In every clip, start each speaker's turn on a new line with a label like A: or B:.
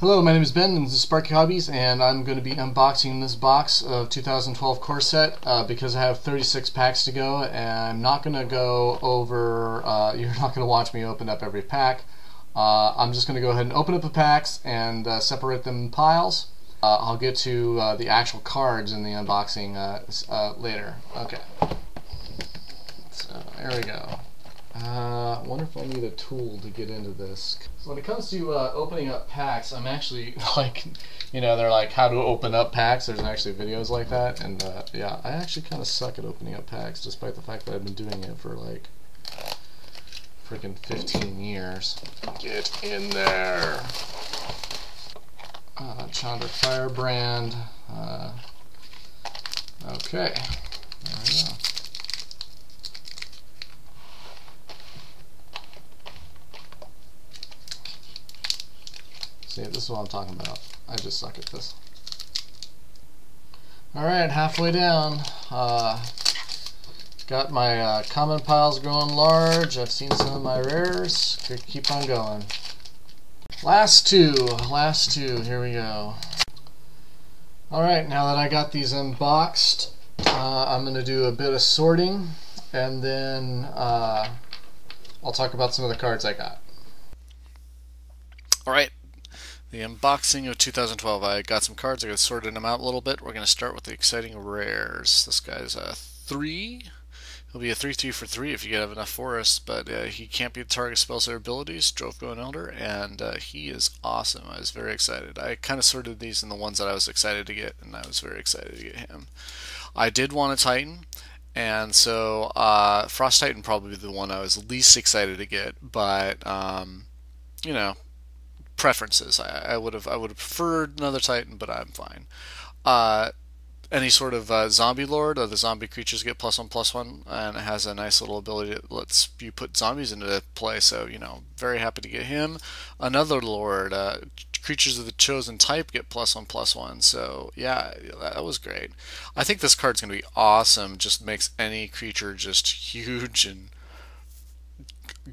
A: Hello, my name is Ben, and this is Sparky Hobbies, and I'm going to be unboxing this box of 2012 core set because I have 36 packs to go, and I'm not going to go over, you're not going to watch me open up every pack. I'm just going to go ahead and open up the packs and separate them in piles. I'll get to the actual cards in the unboxing later. Okay, so there we go. I wonder if I need a tool to get into this. So when it comes to opening up packs, I'm actually like, they're like how to open up packs. There's actually videos like that, and yeah, I actually kind of suck at opening up packs, despite the fact that I've been doing it for like freaking 15 years. Get in there. Chandra Firebrand. Okay, there we go. See, this is what I'm talking about. I just suck at this. Alright, halfway down. Got my common piles growing large. I've seen some of my rares. Could keep on going. Last two, here we go. Alright, now that I got these unboxed, I'm going to do a bit of sorting, and then I'll talk about some of the cards I got. Alright. The unboxing of 2012. I got some cards. I got sorted them out a little bit. We're going to start with the exciting rares. This guy's a 3. He'll be a 3/3 for 3 if you have enough forests, but he can't be the target spells or abilities. Drovgo and Elder, and he is awesome. I was very excited. I kind of sorted these in the ones that I was excited to get, and I was very excited to get him. I did want a Titan, and so Frost Titan probably the one I was least excited to get, but you know, preferences. I would have preferred another Titan, but I'm fine. Any sort of zombie lord, the zombie creatures get +1/+1, and it has a nice little ability that lets you put zombies into play. So very happy to get him. Another lord, creatures of the chosen type get +1/+1. So yeah, that was great. I think this card's gonna be awesome. Just makes any creature just huge and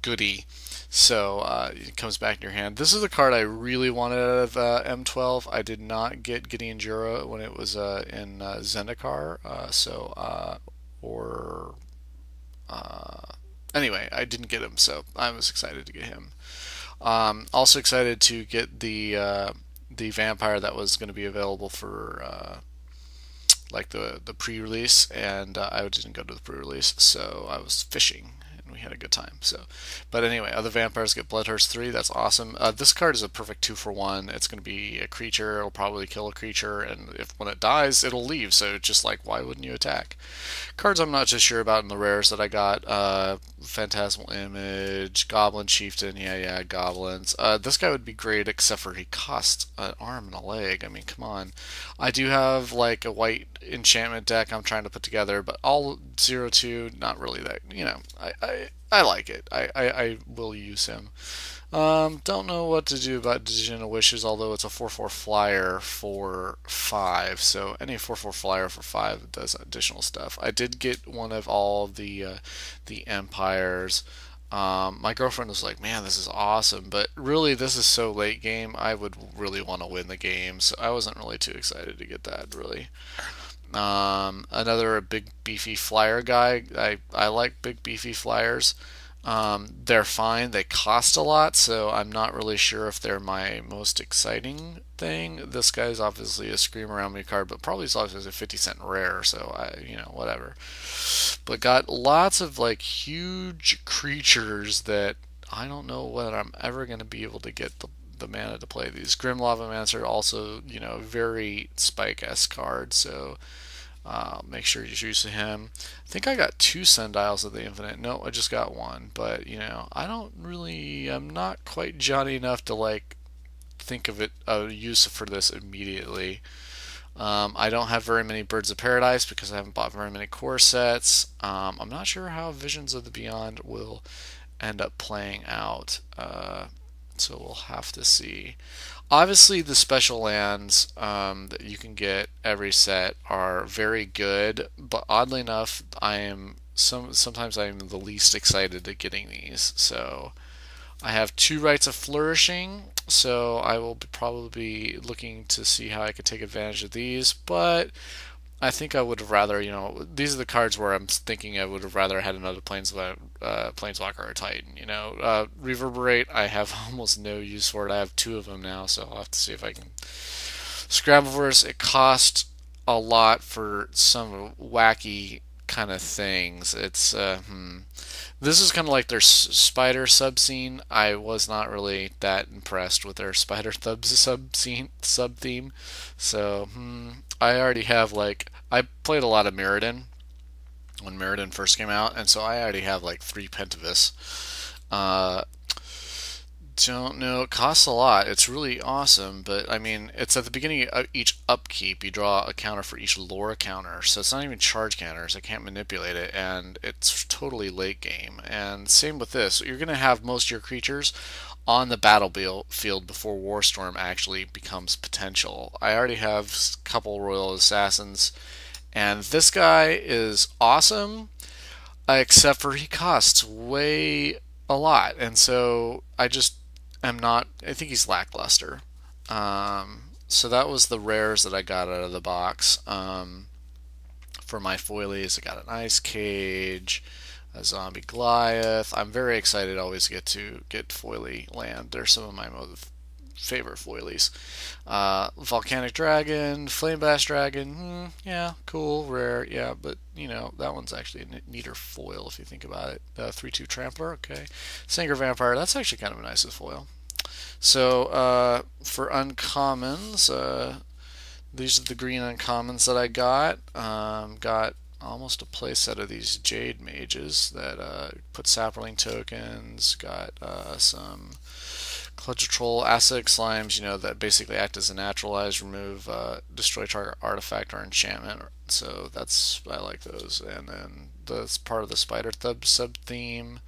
A: goody. So it comes back in your hand. This is a card I really wanted out of M12. I did not get Gideon Jura when it was in Zendikar. Anyway, I didn't get him, so I was excited to get him. Also excited to get the vampire that was going to be available for like the pre-release, and I didn't go to the pre-release, so I was fishing. We had a good time. But anyway, other vampires get Bloodthirst 3. That's awesome. This card is a perfect 2-for-1. It's going to be a creature. It'll probably kill a creature, and when it dies, it'll leave. So just like, why wouldn't you attack? Cards I'm not just sure about in the rares that I got: Phantasmal Image, Goblin Chieftain. Yeah, goblins. This guy would be great, except for he costs an arm and a leg. I mean, come on. I do have like a white enchantment deck I'm trying to put together, but all 0/2, not really that. I like it. I will use him. Don't know what to do about Decision of Wishes, although it's a 4/4 flyer for 5. So any 4/4 flyer for 5 does additional stuff. I did get one of all the empires. My girlfriend was like, "Man, this is awesome," but really, this is so late game. I would really want to win the game, so I wasn't really too excited to get that. Really. Another big beefy flyer guy. I like big beefy flyers. They're fine. They cost a lot, so I'm not really sure if they're my most exciting thing. This guy's obviously a Scream Around Me card, but probably also a 50-cent rare, so whatever. But got lots of like huge creatures that I don't know whether I'm ever going to be able to get the mana to play these. Grim Lavamancer, also very Spike-esque card, so make sure you use him. I think I got 2 Sundials of the Infinite. No, I just got 1, but I'm not quite Johnny enough to like think of a use for this immediately. I don't have very many Birds of Paradise because I haven't bought very many core sets. I'm not sure how Visions of the Beyond will end up playing out. So we'll have to see. Obviously, the special lands that you can get every set are very good, but oddly enough, sometimes I am the least excited at getting these. So I have 2 Rites of Flourishing, so I will probably be looking to see how I could take advantage of these. But I think I would have rather, these are the cards where I'm thinking I would have rather had another Planeswalker or Titan. Reverberate, I have almost no use for it. I have two of them now, so I'll have to see if I can Scrabbleverse. It cost a lot for some wacky kind of things. This is kind of like their spider sub scene. I was not really that impressed with their spider sub theme. So I already have I played a lot of Mirrodin when Mirrodin first came out, and so I already have like three Pentavis. Uh, don't know. It costs a lot. It's really awesome, but I mean, it's at the beginning of each upkeep. You draw a counter for each lore counter, so it's not even charge counters. I can't manipulate it, and it's totally late game. And same with this. You're going to have most of your creatures on the battlefield before Warstorm actually becomes potential. I already have a couple Royal Assassins, and this guy is awesome, except for he costs way a lot, and so I just am not. I think he's lackluster. So that was the rares that I got out of the box. For my foilies, I got an Ice Cage, a Zombie Goliath. I'm very excited always to get foily land. They're some of my most favorite foilies. Volcanic Dragon, Flame Bash Dragon, yeah, cool, rare, yeah, but that one's actually a neater foil if you think about it. 3/2 Trampler, okay. Sangre Vampire, that's actually kind of a nice foil. So for uncommons, these are the green uncommons that I got. Got almost a playset of these Jade Mages that put Saproling tokens. Got some Clutch-Troll Acidic Slimes, that basically act as a naturalize, remove, destroy target artifact or enchantment. So I like those. And then that's part of the Spider sub theme.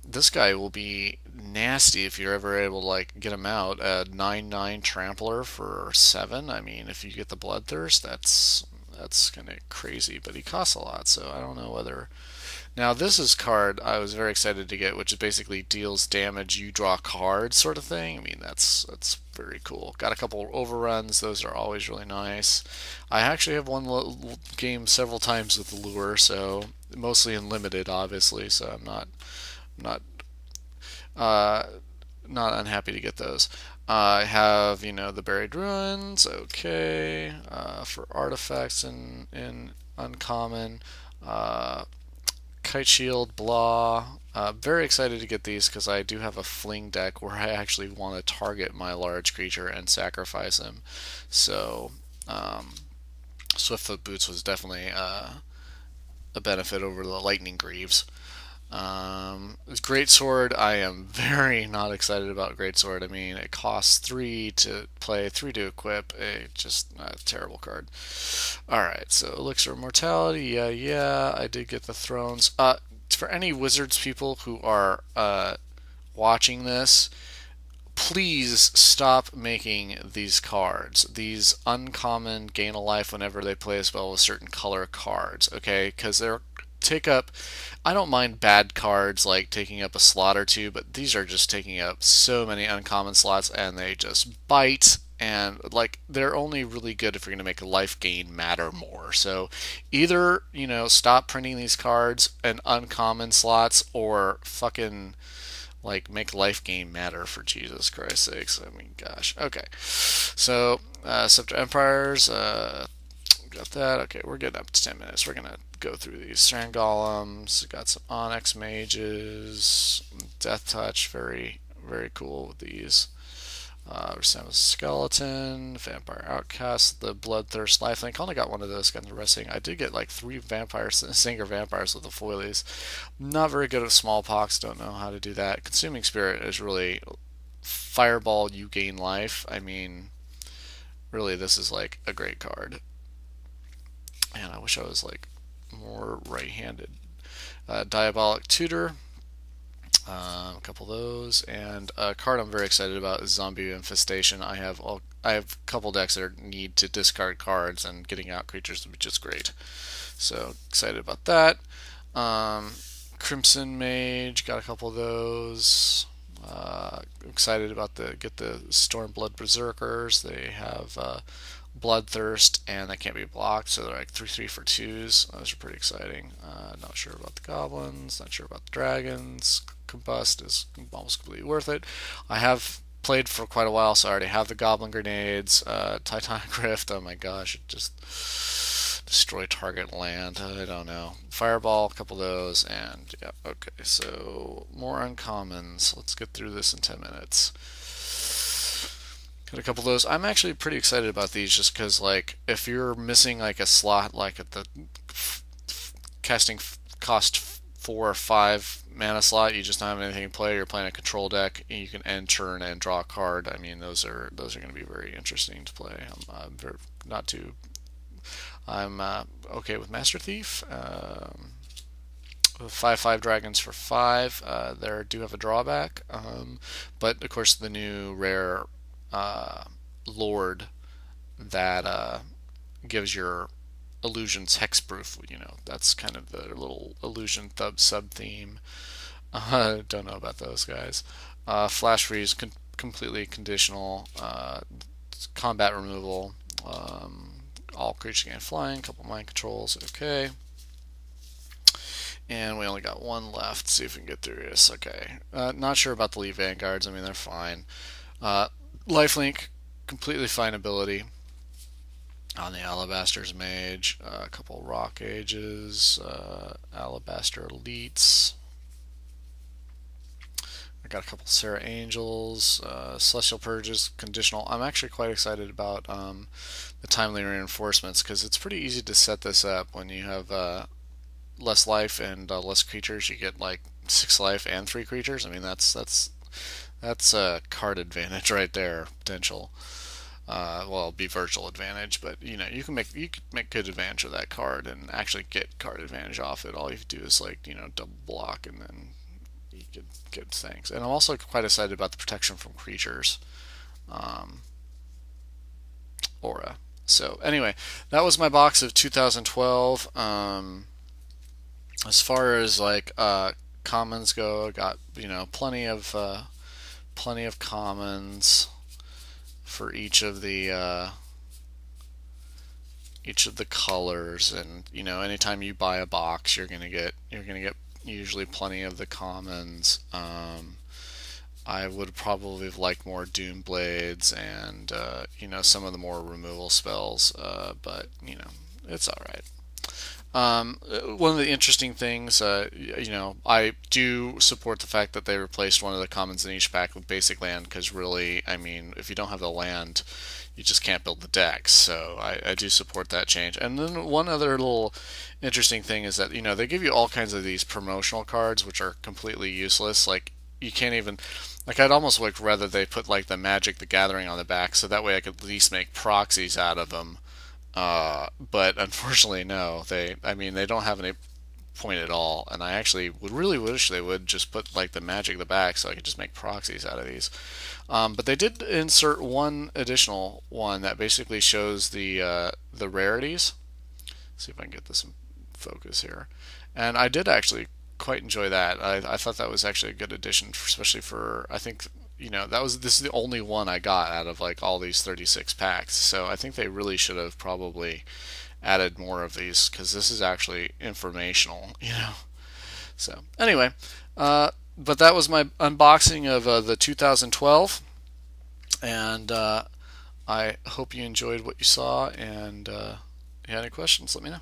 A: This guy will be nasty if you're ever able to get him out. A 9/9 Trampler for 7. I mean, if you get the Bloodthirst, that's kind of crazy, but he costs a lot, so I don't know whether. Now this is card I was very excited to get, which is basically deals damage, you draw cards sort of thing. I mean, that's very cool. Got a couple overruns; those are always really nice. I actually have won game several times with the lure, so mostly in limited, obviously. So I'm not uh, not unhappy to get those. I have, the Buried Ruins, okay, for artifacts in uncommon. Kite Shield, blah. Very excited to get these because I do have a fling deck where I actually want to target my large creature and sacrifice him. So, Swiftfoot Boots was definitely a benefit over the Lightning Greaves. Greatsword, I am very not excited about Greatsword. I mean, it costs 3 to play, 3 to equip. Just a terrible card. Alright, so Elixir of Mortality, yeah, I did get the Thrones. For any Wizards people who are watching this, please stop making these cards. These uncommon gain a life whenever they play a spell with certain color cards, okay? Because they're take up. I don't mind bad cards like taking up a slot or two, but these are just taking up so many uncommon slots and they just bite. And they're only really good if you're going to make a life gain matter more. So either stop printing these cards in uncommon slots or fucking make life gain matter, for Jesus Christ's sakes. I mean, gosh. Okay. So Scepter Empires, got that. Okay, we're getting up to 10 minutes. We're gonna go through these. Strand Golems, got some Onyx Mages, Death Touch, very, very cool with these. Samus Skeleton, Vampire Outcast, the Bloodthirst Lifelink. I only got one of those kinds of resting. I did get 3 Singer Vampires with the foilies. Not very good at Smallpox, don't know how to do that. Consuming Spirit is really Fireball, you gain life. I mean, really, this is a great card. Man, I wish I was more right-handed. Diabolic Tutor, a couple of those, and a card I'm very excited about is Zombie Infestation. I have a couple decks that need to discard cards, and getting out creatures would be just great. So excited about that. Crimson Mage, got a couple of those. Excited about get the Stormblood Berserkers. They have Bloodthirst, and they can't be blocked, so they're like 3/3 for 2s. Those are pretty exciting. Not sure about the goblins, not sure about the dragons. Combust is almost completely worth it. I have played for quite a while, so I already have the goblin grenades. Titanic Rift, oh my gosh, it just destroy target land. I don't know. Fireball, a couple of those, and yeah, okay. So more uncommons. Let's get through this in 10 minutes. Got a couple of those. I'm actually pretty excited about these just because, like, if you're missing like a slot, like at the casting cost 4 or 5 mana slot, you just don't have anything to play. You're playing a control deck, and you can end turn and draw a card. I mean, those are going to be very interesting to play. I'm very, not too. I'm okay with Master Thief. 5/5 dragons for 5. There do have a drawback, but of course the new rare Lord that gives your illusions hexproof. You know, that's kind of the little illusion sub theme. Don't know about those guys. Flash freeze, completely conditional. Combat removal. All creatures gain flying. Couple mind controls. Okay. And we only got one left. See if we can get through this. Okay. Not sure about the Elite Vanguards. I mean, they're fine. Lifelink, completely fine ability on the Alabaster's Mage. A couple Rock Ages. Alabaster Elites. I got a couple Serra Angels, Celestial Purges, conditional. I'm actually quite excited about the timely reinforcements because it's pretty easy to set this up when you have less life and less creatures. You get like 6 life and 3 creatures. I mean, that's a card advantage right there, potential. Well, it'll be virtual advantage, but you know you can make good advantage of that card and actually get card advantage off it. All you have to do is like double block and then you get things. And I'm also quite excited about the protection from creatures aura. So anyway, that was my box of 2012. As far as like commons go, I got plenty of commons for each of the colors, and anytime you buy a box, you're gonna get usually plenty of the commons. I would probably have liked more Doom Blades and some of the more removal spells, but it's all right. One of the interesting things, I do support the fact that they replaced one of the commons in each pack with basic land, because really, I mean, if you don't have the land, you just can't build the decks. So I do support that change. And then one other little interesting thing is that they give you all kinds of these promotional cards which are completely useless. Like you can't even, like, I'd almost like rather they put like the Magic the Gathering on the back, so that way I could at least make proxies out of them. But unfortunately, no. They don't have any point at all, and I actually would really wish they would just put like the Magic in the back so I could just make proxies out of these. But they did insert one additional one that basically shows the rarities. Let's see if I can get this in focus here. And I did actually quite enjoy that. I thought that was actually a good addition, especially for, I think, this is the only one I got out of like all these 36 packs. So I think they really should have probably added more of these, because this is actually informational, So anyway, but that was my unboxing of the 2012, and I hope you enjoyed what you saw, and if you had any questions, let me know.